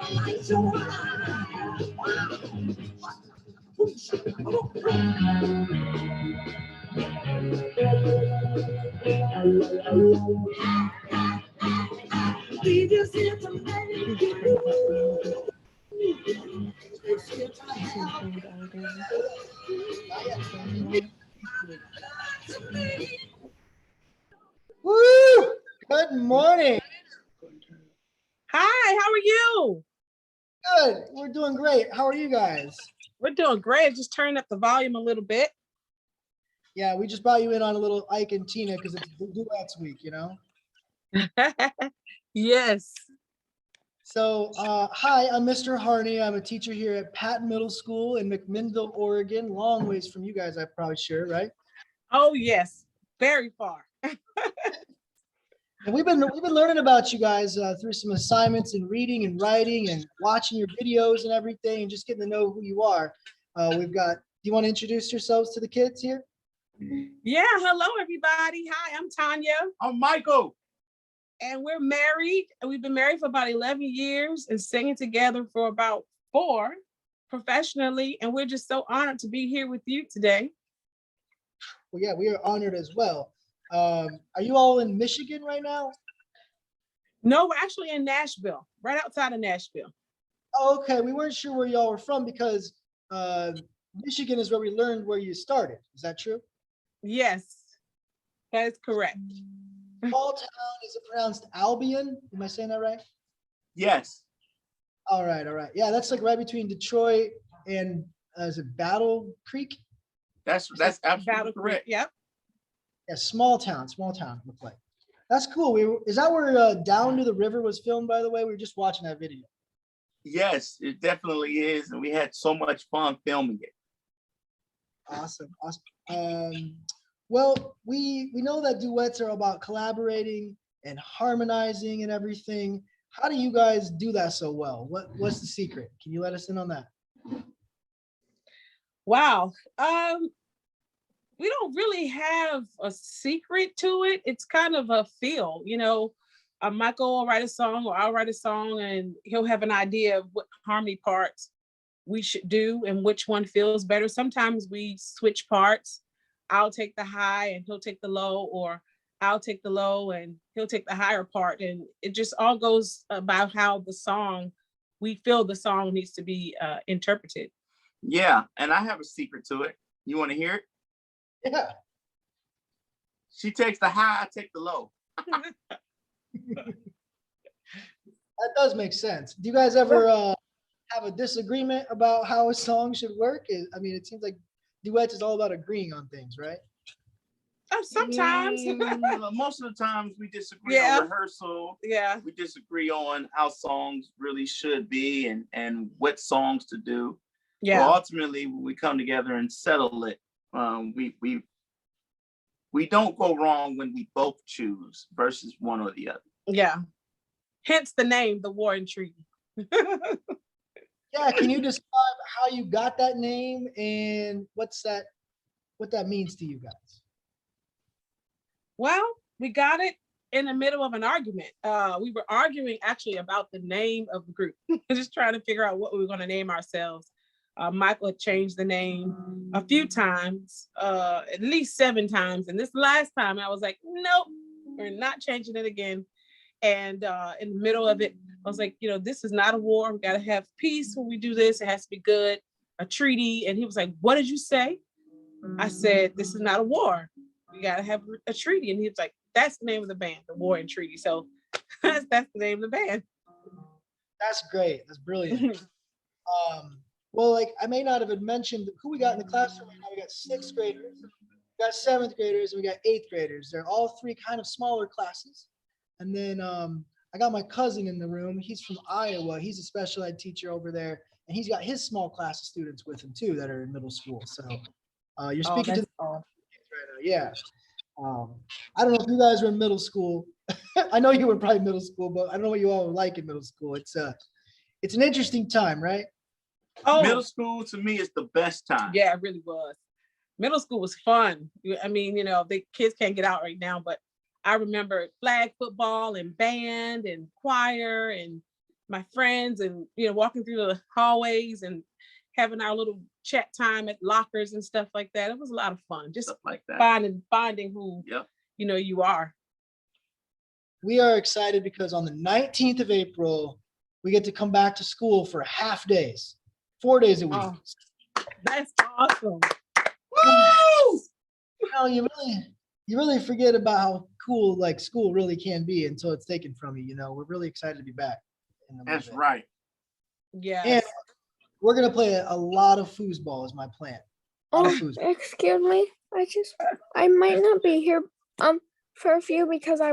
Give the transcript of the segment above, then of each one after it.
Woo! Good morning. Hi, how are you? Good. We're doing great. How are you guys? We're doing great. Just turn up the volume a little bit. Yeah, we just brought you in on a little Ike and Tina because it's Duets week, you know? Yes. So, hi, I'm Mr. Harney. I'm a teacher here at Patton Middle School in McMinnville, Oregon. Long ways from you guys, I'm probably sure, right? Oh, yes. Very far. And we've been learning about you guys through some assignments and reading and writing and watching your videos and everything and just getting to know who you are. Do you want to introduce yourselves to the kids here? Yeah. Hello, everybody. Hi, I'm Tanya. I'm Michael. And we're married. And we've been married for about 11 years and singing together for about 4 professionally. And we're just so honored to be here with you today. Well, yeah, we are honored as well. Are you all in Michigan right now? No, we're actually in Nashville, right outside of Nashville. Oh, okay. We weren't sure where y'all were from because Michigan is where we learned where you started. Is that true? Yes, that is correct. Small town, is it pronounced Albion? Am I saying that right? Yes. All right. Yeah, that's like right between Detroit and is it Battle Creek? That's absolutely Battle correct. Creek, yep. Yeah, small town looked like. That's cool. Is that where Down to the River was filmed, by the way? We were just watching that video. Yes, it definitely is. And we had so much fun filming it. Awesome. Well, we know that duets are about collaborating and harmonizing and everything. How do you guys do that so well? What's the secret? Can you let us in on that? Wow. We don't really have a secret to it. It's kind of a feel, Michael will write a song or I'll write a song and he'll have an idea of what harmony parts we should do and which one feels better. Sometimes we switch parts. I'll take the high and he'll take the low, or I'll take the low and he'll take the higher part. And it just all goes about how we feel the song needs to be interpreted. Yeah, and I have a secret to it. You want to hear it? Yeah. She takes the high, I take the low. That does make sense. Do you guys ever have a disagreement about how a song should work? It seems like duets is all about agreeing on things, right? Sometimes. Most of the times we disagree on rehearsal. Yeah. We disagree on how songs really should be and what songs to do. Yeah. But ultimately, when we come together and settle it, we don't go wrong when we both choose versus one or the other. Yeah. Hence the name, the War and Treaty. Yeah, can you describe how you got that name and what that means to you guys? Well, we got it in the middle of an argument. We were arguing actually about the name of the group, just trying to figure out what we were going to name ourselves. Michael had changed the name a few times, at least 7 times. And this last time I was like, nope, we're not changing it again. And in the middle of it, I was like, this is not a war. We got to have peace when we do this. It has to be good, a treaty. And he was like, what did you say? I said, this is not a war. We got to have a treaty. And he was like, that's the name of the band, the War and Treaty. So that's the name of the band. That's great. That's brilliant. Well, like I may not have mentioned who we got in the classroom right now. We got 6th graders, we got 7th graders, and we got 8th graders. They're all 3 kind of smaller classes. And then I got my cousin in the room. He's from Iowa. He's a special ed teacher over there. And he's got his small class of students with him too that are in middle school. So you're speaking to the kids right now. Yeah. I don't know if you guys were in middle school. I know you were probably middle school, but I don't know what you all were like in middle school. It's an interesting time, right? Oh, middle school to me is the best time. Yeah, it really was. Middle school was fun. The kids can't get out right now, but I remember flag football and band and choir and my friends and, walking through the hallways and having our little chat time at lockers and stuff like that. It was a lot of fun. Just like that. Finding who, you are. We are excited because on the 19th of April, we get to come back to school for half days, 4 days a week. Oh, that's awesome. Woo! You really forget about how cool like school really can be until it's taken from you. We're really excited to be back. That's right. Yeah. And we're gonna play a lot of foosball is my plan. Excuse me. I might not be here for a few because I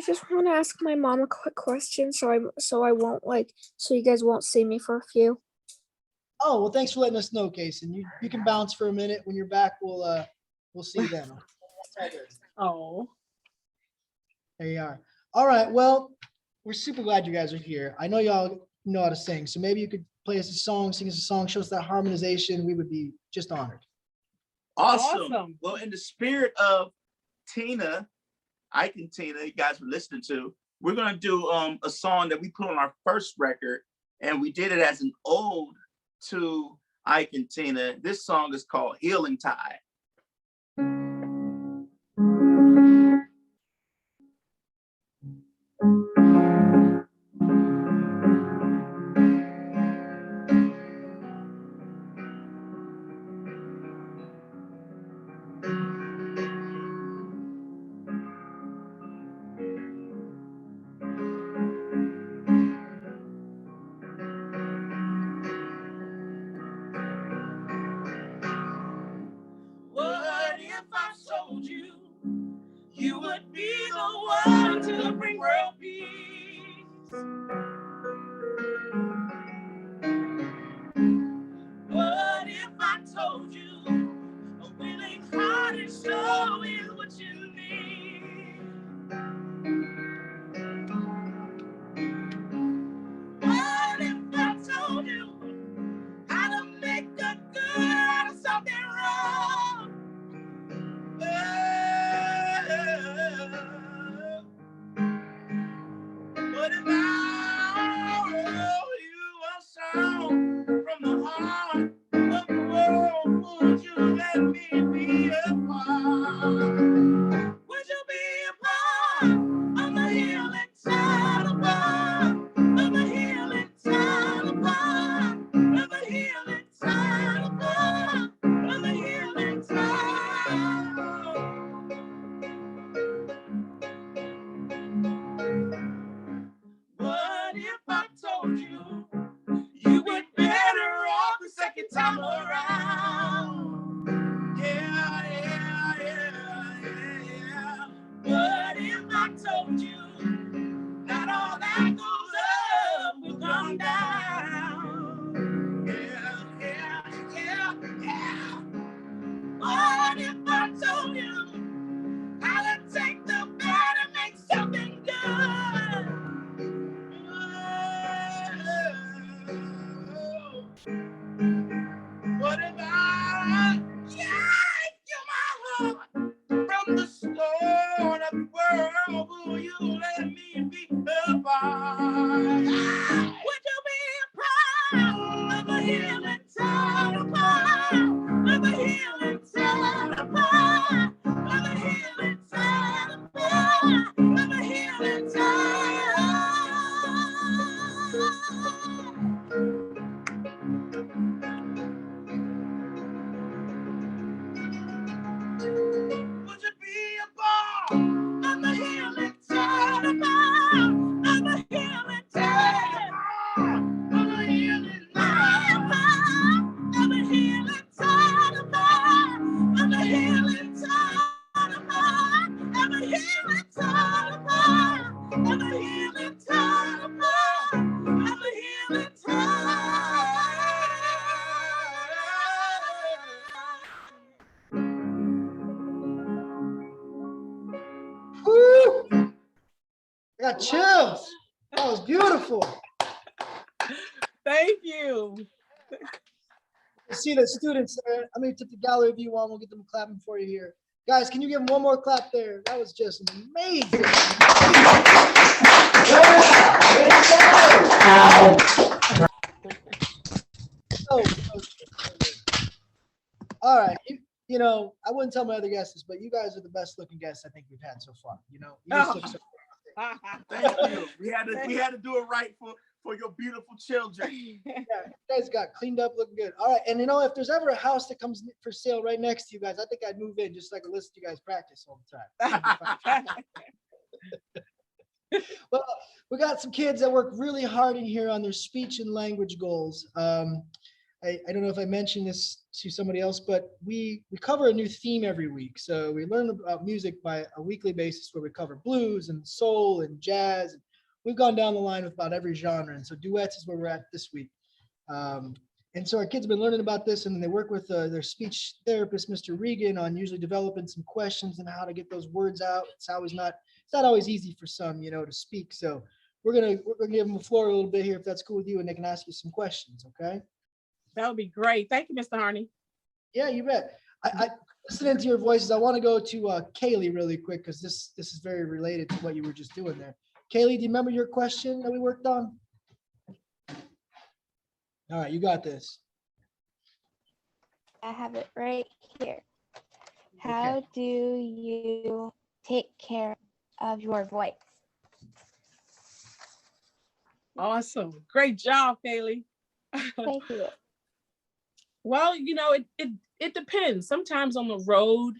just want to ask my mom a quick question so you guys won't see me for a few. Oh, well, thanks for letting us know, Case. And you can bounce for a minute. When you're back, we'll see you then. Oh. There you are. All right. Well, we're super glad you guys are here. I know y'all know how to sing, so maybe you could play us a song, sing us a song, show us that harmonization. We would be just honored. Awesome. Well, in the spirit of Tina, Ike and Tina, you guys were listening to, we're going to do a song that we put on our first record, and we did it as an ode to Ike and Tina. This song is called Healing Tide. What if I told you you would be the one to bring world peace? What if I told you a willing heart and soul is what you need? What if I told you how to make a good out of something wrong? What if I wrote you a song from the heart of the world? Would you let me be a part? Would you be a part of the healing side of the healing side of the healing side of the healing side? What if I told you you were better off the second time around? Yeah. What if I told you not all that goes up will come down? Yeah. What if I told you how to take the bad and make something good? What if I gave you my heart from the start of the world? Will you let me be a part? Would you be a part of a healing side of a healing side of a healing side of a healing side? Would you be a part of the healing side of the healing side of the healing side of the healing side of the healing side of the healing side of the healing side of the healing side? Woo! I got chills. That was beautiful. Thank you. You see the students there. I'm going to take the gallery view on. We'll get them clapping for you here. Guys, can you give them one more clap there? That was just amazing. All right. You know, I wouldn't tell my other guests this, but you guys are the best looking guests I think we've had so far. You know, you just look so Thank you. We had to do it right for your beautiful children. yeah, you guys got cleaned up, looking good. All right, and you know, if there's ever a house that comes for sale right next to you guys, I think I'd move in just so I could listen to you guys practice all the time. Well, we got some kids that work really hard in here on their speech and language goals. I don't know if I mentioned this to somebody else, but we cover a new theme every week. So we learn about music by a weekly basis where we cover blues and soul and jazz. We've gone down the line with about every genre. And so duets is where we're at this week. And so our kids have been learning about this, and they work with their speech therapist, Mr. Regan, on usually developing some questions and how to get those words out. It's not always easy for some, you know, to speak. So we're gonna give them the floor a little bit here, if that's cool with you, and they can ask you some questions. Okay. That would be great. Thank you, Mr. Harney. Yeah, you bet. I listening to your voices, I want to go to Kaylee really quick, because this is very related to what you were just doing there. Kaylee, do you remember your question that we worked on? All right, you got this. I have it right here. How do you take care of your voice? Awesome. Great job, Kaylee. Thank you. Well, you know, it depends. Sometimes on the road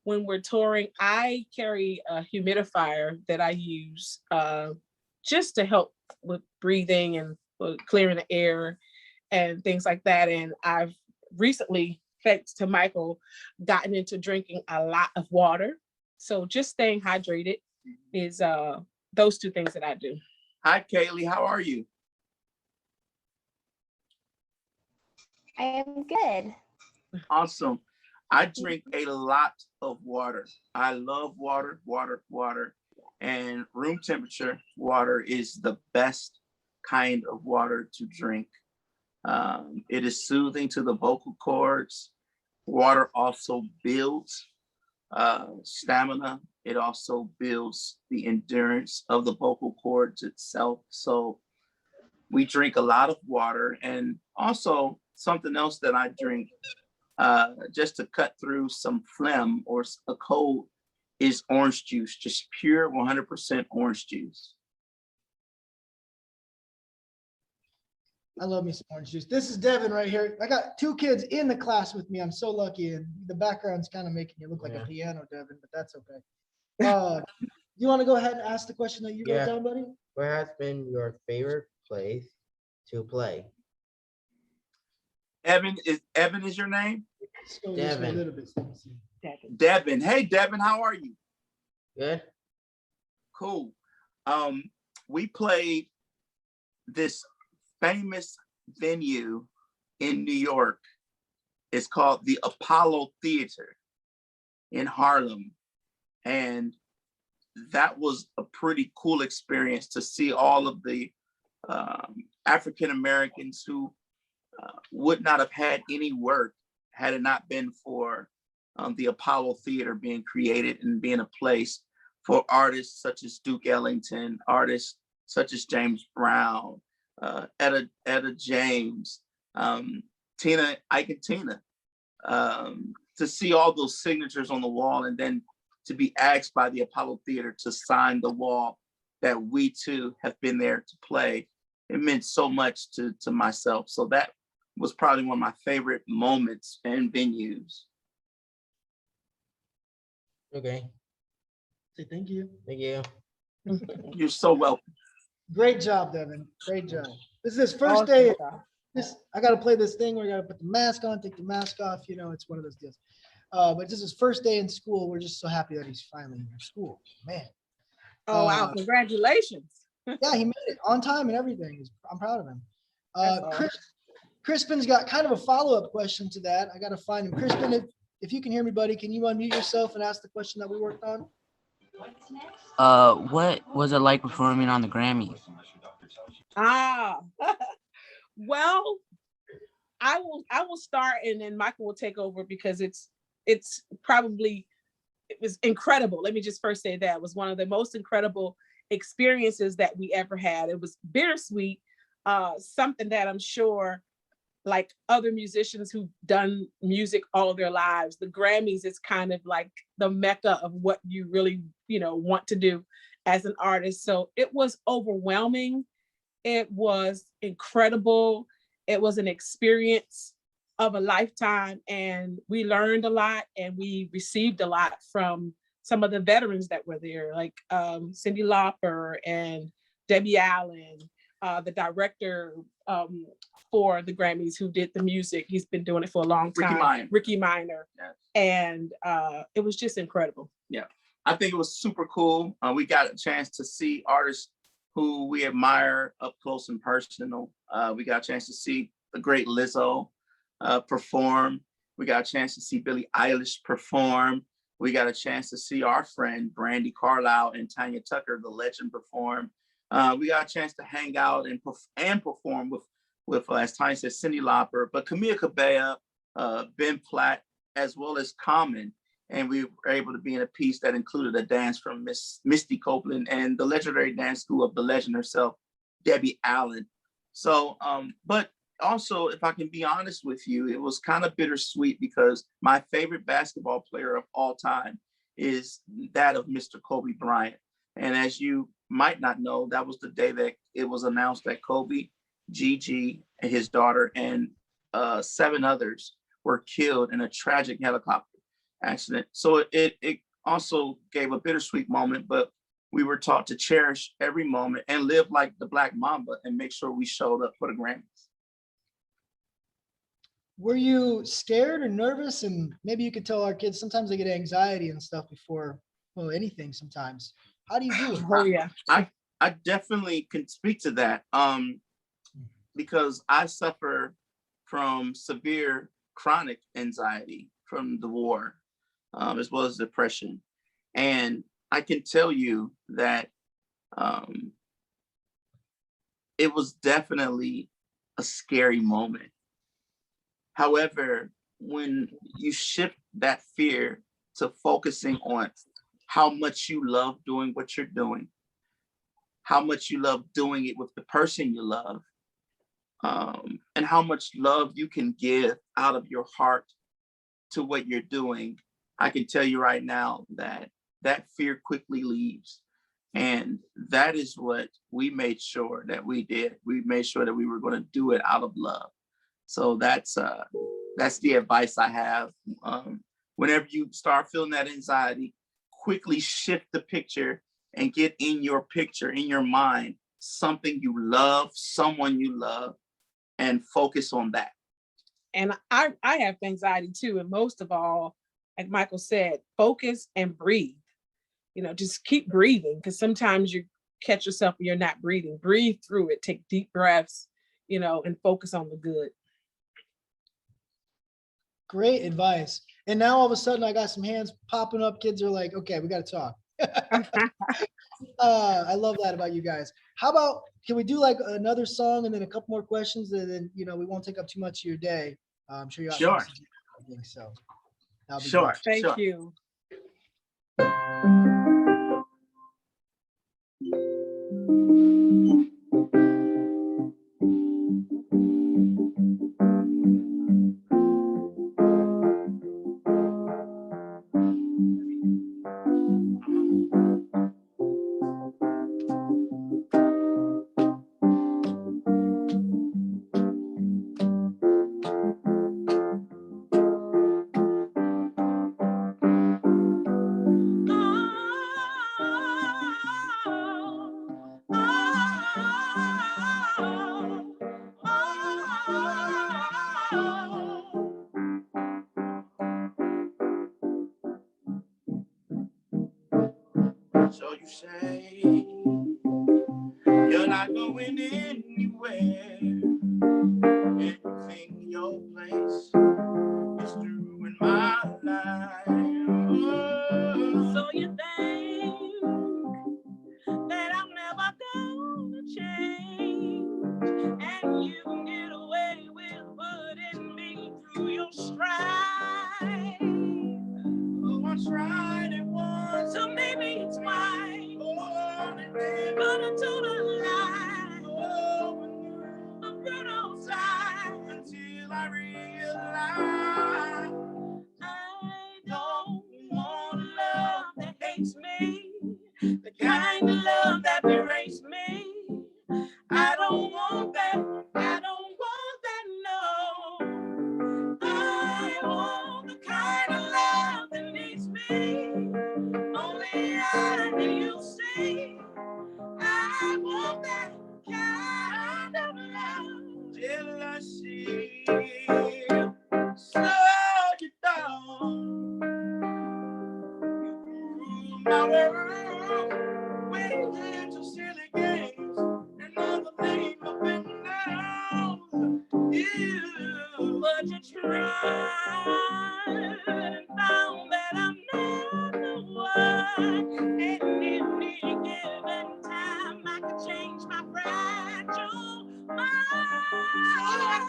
when we're touring, I carry a humidifier that I use just to help with breathing and clearing the air and things like that. And I've recently, thanks to Michael, gotten into drinking a lot of water. So just staying hydrated is those two things that I do. Hi, Kaylee. How are you? I am good. Awesome. I drink a lot of water. I love water. And room temperature water is the best kind of water to drink. It is soothing to the vocal cords. Water also builds stamina. It also builds the endurance of the vocal cords itself. So we drink a lot of water. And also something else that I drink just to cut through some phlegm or a cold is orange juice, just pure 100% orange juice. I love me some orange juice. This is Devin right here. I got two kids in the class with me. I'm so lucky, and the background's kind of making you look like a piano, Devin, but that's okay. You want to go ahead and ask the question that you wrote down, buddy? Where has been your favorite place to play? Evan is your name? Let's go this way a little bit. Devin. Hey, Devin, how are you? Good. Cool. We played this famous venue in New York. It's called the Apollo Theater in Harlem. And that was a pretty cool experience to see all of the African Americans who would not have had any work had it not been for the Apollo Theater being created and being a place for artists such as Duke Ellington, artists such as James Brown, Etta James, Tina, Ike and Tina, to see all those signatures on the wall, and then to be asked by the Apollo Theater to sign the wall that we too have been there to play. It meant so much to myself. So that was probably one of my favorite moments and venues. Okay. Say thank you. Thank you. You're so welcome. Great job, Devin. Great job. This is his first day. I got to play this thing where I got to put the mask on, take the mask off. You know, it's one of those deals. But this is his first day in school. We're just so happy that he's finally in school. Man. Oh, wow. Congratulations. Yeah, he made it on time and everything. I'm proud of him. Crispin's got kind of a follow-up question to that. I got to find him. Crispin, if you can hear me, buddy, can you unmute yourself and ask the question that we worked on? What was it like performing on the Grammys? Well, I will start, and then Michael will take over, because it's probably it was incredible. Let me just first say that it was one of the most incredible experiences that we ever had. It was bittersweet, something that I'm sure, like other musicians who've done music all their lives, the Grammys is kind of like the mecca of what you really, want to do as an artist. So it was overwhelming. It was incredible. It was an experience of a lifetime, and we learned a lot and we received a lot from some of the veterans that were there, like Cyndi Lauper and Debbie Allen, the director for the Grammys who did the music. He's been doing it for a long time. Ricky Minor. Yes. And it was just incredible. Yeah, I think it was super cool. We got a chance to see artists who we admire up close and personal. We got a chance to see the great Lizzo perform. We got a chance to see Billie Eilish perform. We got a chance to see our friend Brandy Carlisle and Tanya Tucker, the legend, perform. We got a chance to hang out and perform with as Tanya said, Cyndi Lauper, but Camila Cabello, Ben Platt, as well as Common. And we were able to be in a piece that included a dance from Miss Misty Copeland and the legendary dance school of the legend herself, Debbie Allen. So, but also, if I can be honest with you, it was kind of bittersweet because my favorite basketball player of all time is that of Mr. Kobe Bryant. And as you might not know, that was the day that it was announced that Kobe, Gigi, and his daughter, and 7 others were killed in a tragic helicopter accident. So it also gave a bittersweet moment, but we were taught to cherish every moment and live like the Black Mamba and make sure we showed up for the Grammys. Were you scared or nervous? And maybe you could tell our kids sometimes they get anxiety and stuff before, well, anything sometimes. How do you do it? Oh yeah. I definitely can speak to that because I suffer from severe chronic anxiety from the war, as well as depression. And I can tell you that it was definitely a scary moment. However, when you shift that fear to focusing on how much you love doing what you're doing, how much you love doing it with the person you love, and how much love you can give out of your heart to what you're doing, I can tell you right now that that fear quickly leaves. And that is what we made sure that we did. We made sure that we were going to do it out of love. So that's the advice I have. Whenever you start feeling that anxiety, quickly shift the picture and get in your picture, in your mind, something you love, someone you love, and focus on that. And I have anxiety too. And most of all, like Michael said, focus and breathe. Just keep breathing, because sometimes you catch yourself and you're not breathing. Breathe through it, take deep breaths, and focus on the good. Great advice. And now all of a sudden I got some hands popping up. Kids are like, okay, we got to talk. I love that about you guys. How about, can we do like another song and then a couple more questions, and then, we won't take up too much of your day. I'm sure you Sure. So that'll be Sure. great. Thank you. So you say you're not going anywhere. Everything your place is through in my life. Oh. So you think that I'm never gonna change, and you can get away with putting me through your stride. Oh, I tried it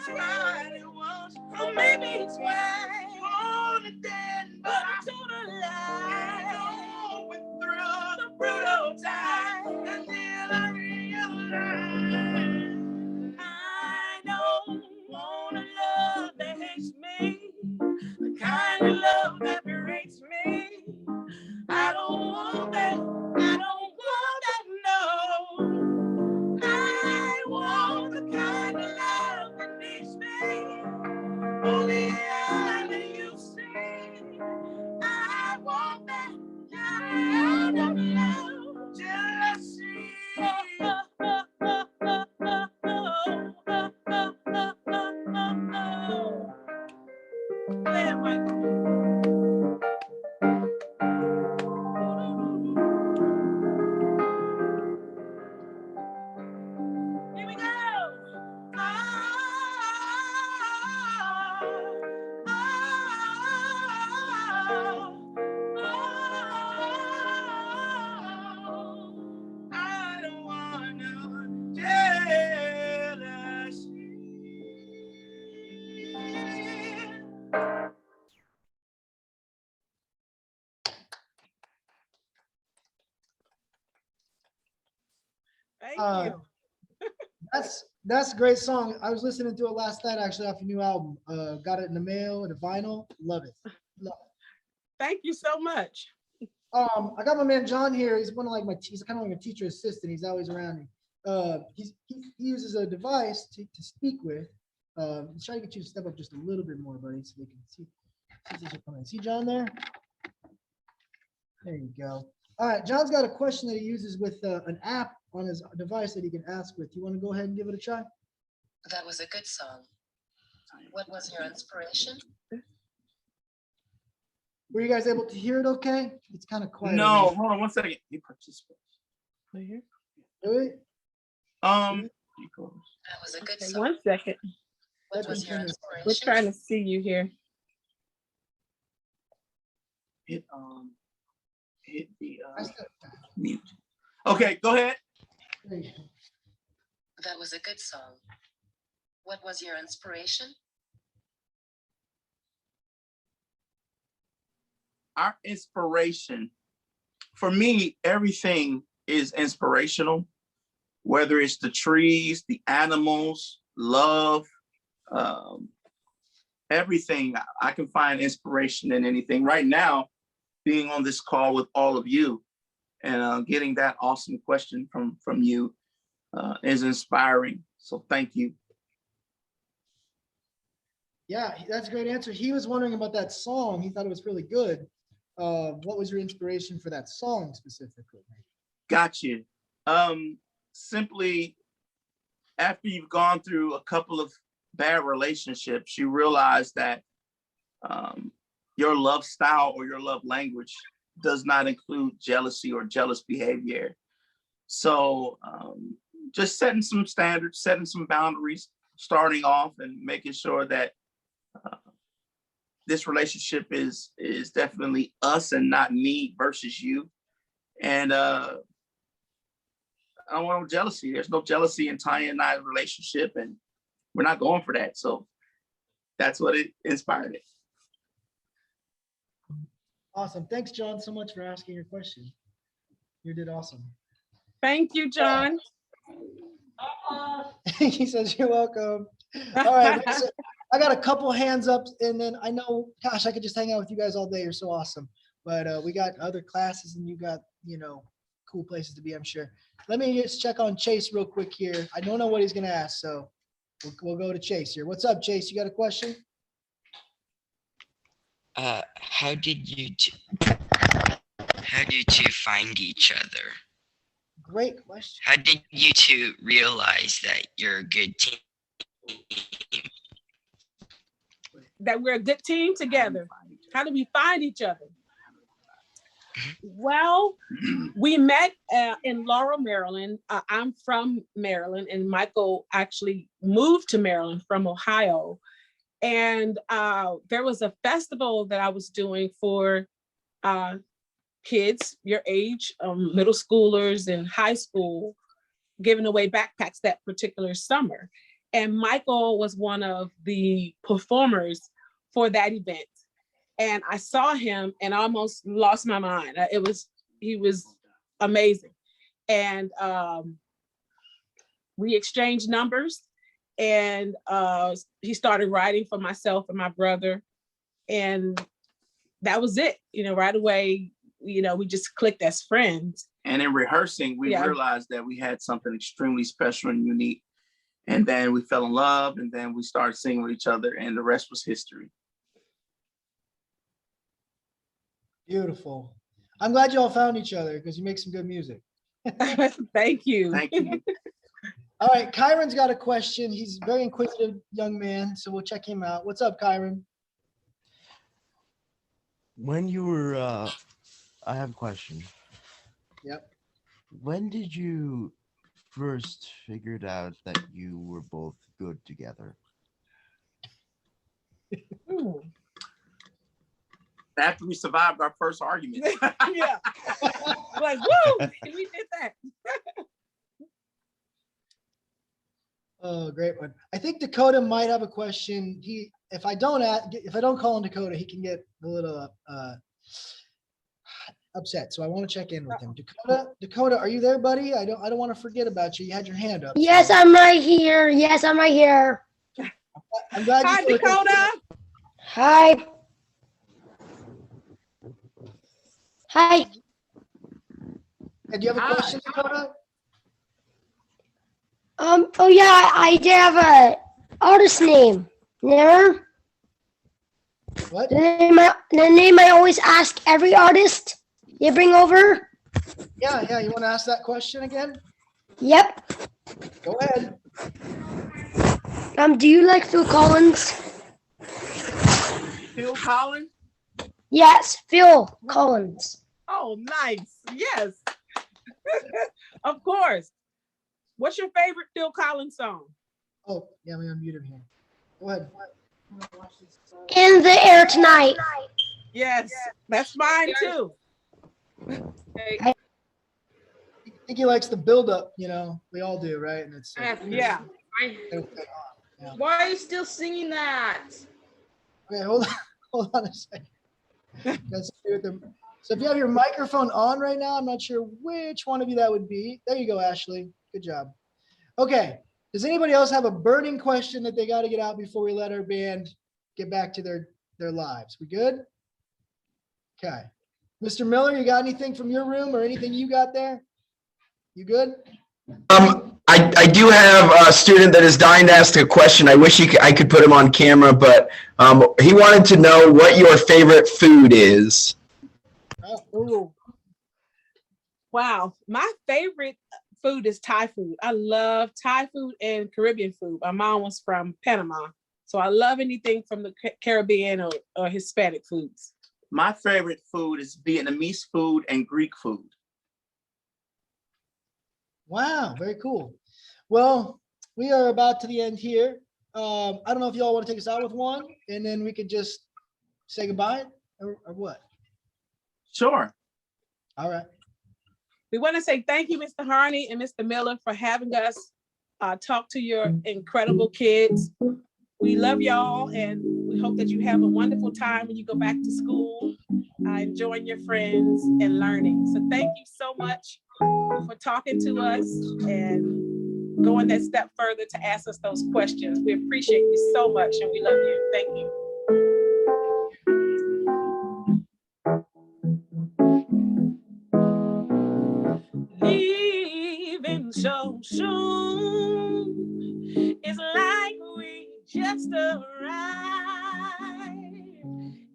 tried it once, or maybe twice. You want it then, but I told a lie. I went through the brutal time, and then I realized I don't want a love that hates me, the kind of love that berates me. I don't want that. I don't want that. No. I want the kind of love that needs me. Only I let you see. I want that kind of love. Jealousy. Yeah, Michael. Here we go. I don't want no jealousy. Thank Uh, you. That's a great song. I was listening to it last night actually off a new album. Got it in the mail and a vinyl. Love it. Love it. Thank you so much. I got my man John here. He's one of like he's kind of like a teacher assistant. He's always around me. He uses a device to speak with. Let's try to get you to step up just a little bit more, buddy, so they can see if these are coming. See John there? There you go. All right, John's got a question that he uses with an app on his device that he can ask with. You want to go ahead and give it a try? That was a good song. What was your inspiration? Were you guys able to hear it okay? It's kind of quiet. No, hold on one second. You participate. Right here. Really? That was a good Okay, song. 1 second. What was your We're inspiration? trying to see you here. Hit the mute. Okay, go ahead. That was a good song. What was your inspiration? Our inspiration, for me, everything is inspirational, whether it's the trees, the animals, love, everything. I can find inspiration in anything. Right now, being on this call with all of you and getting that awesome question from you is inspiring. So thank you. Yeah, that's a great answer. He was wondering about that song. He thought it was really good. What was your inspiration for that song specifically? Got you. Simply, after you've gone through a couple of bad relationships, you realize that your love style or your love language does not include jealousy or jealous behavior. So just setting some standards, setting some boundaries, starting off and making sure that this relationship is definitely us and not me versus you. And I don't want no jealousy. There's no jealousy in Tanya and I's relationship, and we're not going for that. So that's what it inspired it. Awesome. Thanks, John, so much for asking your question. You did awesome. Thank you, John. He says, you're welcome. All right. So I got a couple hands up, and then I know, gosh, I could just hang out with you guys all day. You're so awesome. But we got other classes, and you got, cool places to be, I'm sure. Let me just check on Chase real quick here. I don't know what he's going to ask, so we'll go to Chase here. What's up, Chase? You got a question? How did you two find each other? Great question. How did you two realize that you're a good team? That we're a good team together. How do we find each other? Well, we met in Laurel, Maryland. I'm from Maryland, and Michael actually moved to Maryland from Ohio. And there was a festival that I was doing for kids your age, middle schoolers and high school, giving away backpacks that particular summer. And Michael was one of the performers for that event. And I saw him and almost lost my mind. He was amazing. And we exchanged numbers, and he started writing for myself and my brother. And that was it. Right away, we just clicked as friends. And in rehearsing, we realized that we had something extremely special and unique. And then we fell in love, and then we started singing with each other, and the rest was history. Beautiful. I'm glad you all found each other because you make some good music. Thank you. Thank you. All right, Kyron's got a question. He's a very inquisitive young man, so we'll check him out. What's up, Kyron? When you were, I have a question. Yep. When did you first figure out that you were both good together? After we survived our first argument. Yeah. Like, woo, we did that. Oh, great one. I think Dakota might have a question. If I don't call on Dakota, he can get a little upset. So I want to check in with him. Dakota, are you there, buddy? I don't want to forget about you. You had your hand up. Yes, so. I'm right here. Yes, I'm right here. I'm glad. Hi, Dakota. Hi. Hi. And do you have a question, Dakota? Oh yeah, I did have a artist name. Never. What? The name I always ask every artist you bring over. Yeah. You want to ask that question again? Yep. Go ahead. Do you like Phil Collins? Phil Collins? Yes, Phil Collins. Oh, nice. Yes. Of course. What's your favorite Phil Collins song? Oh, yeah, I'm unmute him here. Go ahead. In the Air Tonight. Yes, that's mine too. I think he likes the build-up. We all do, right? And it's yeah. Why are you still singing that? Okay, hold on a second. So if you have your microphone on right now, I'm not sure which one of you that would be. There you go, Ashley. Good job. Okay. Does anybody else have a burning question that they got to get out before we let our band get back to their lives? We good? Okay. Mr. Miller, you got anything from your room or anything you got there? You good? I do have a student that is dying to ask a question. I wish I could put him on camera, but he wanted to know what your favorite food is. Oh, wow. My favorite food is Thai food. I love Thai food and Caribbean food. My mom was from Panama, so I love anything from the Caribbean or Hispanic foods. My favorite food is Vietnamese food and Greek food. Wow, very cool. Well, we are about to the end here. I don't know if y'all want to take us out with one, and then we could just say goodbye, or what? Sure. All right. We want to say thank you, Mr. Harney and Mr. Miller, for having us talk to your incredible kids. We love y'all, and we hope that you have a wonderful time when you go back to school, enjoying your friends and learning. So thank you so much for talking to us and going that step further to ask us those questions. We appreciate you so much, and we love you. Thank you. Leaving so soon, it's like we just arrived.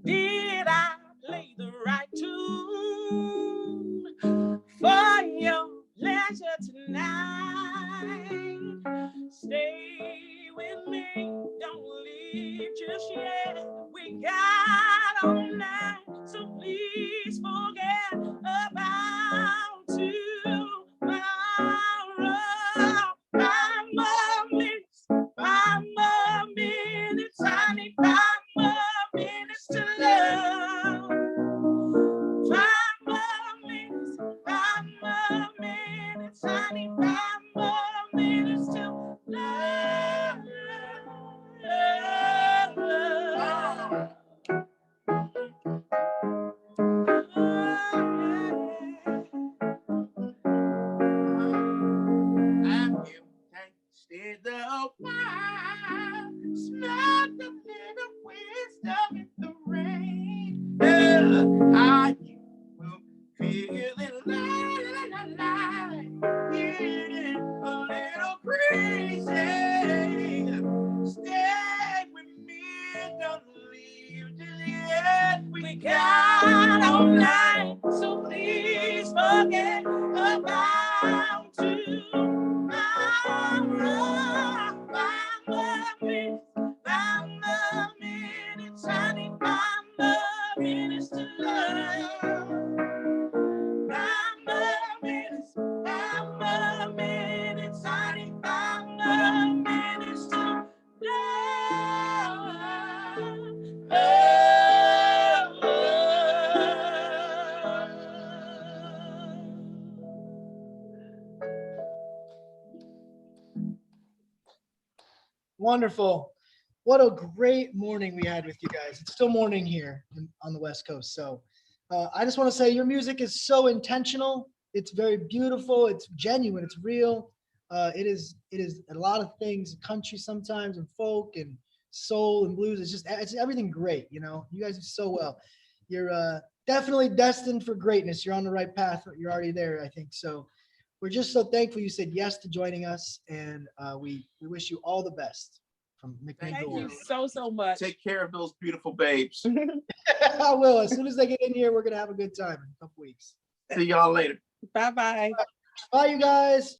Did I play the right tune for your pleasure tonight? Stay with me, don't leave just yet. We got all night, so please forget about tomorrow. 5 more minutes, I need 5 more minutes to love. 5 more minutes, 5 more minutes, I need 5 more minutes to love. Did the fire smell the little wisdom in the rain? Are you feeling like getting a little crazy? Stay with me, don't leave till the end. We got all night, so please forget about tomorrow. Find the minutes, honey, find the minutes to love. Find the minutes, honey, find the minutes to Wonderful. What a great morning we had with you guys. It's still morning here on the West Coast. So I just want to say your music is so intentional. It's very beautiful. It's genuine. It's real. It is a lot of things, country sometimes, and folk and soul and blues. It's everything great. You know, you guys do so well. You're definitely destined for greatness. You're on the right path. You're already there, I think. So we're just so thankful you said yes to joining us, and we wish you all the best from McMinnville. Thank you so much. take care of those beautiful babes. I will. As soon as they get in here, we're gonna have a good time in a couple weeks. See y'all later. Bye-bye. Bye, you guys.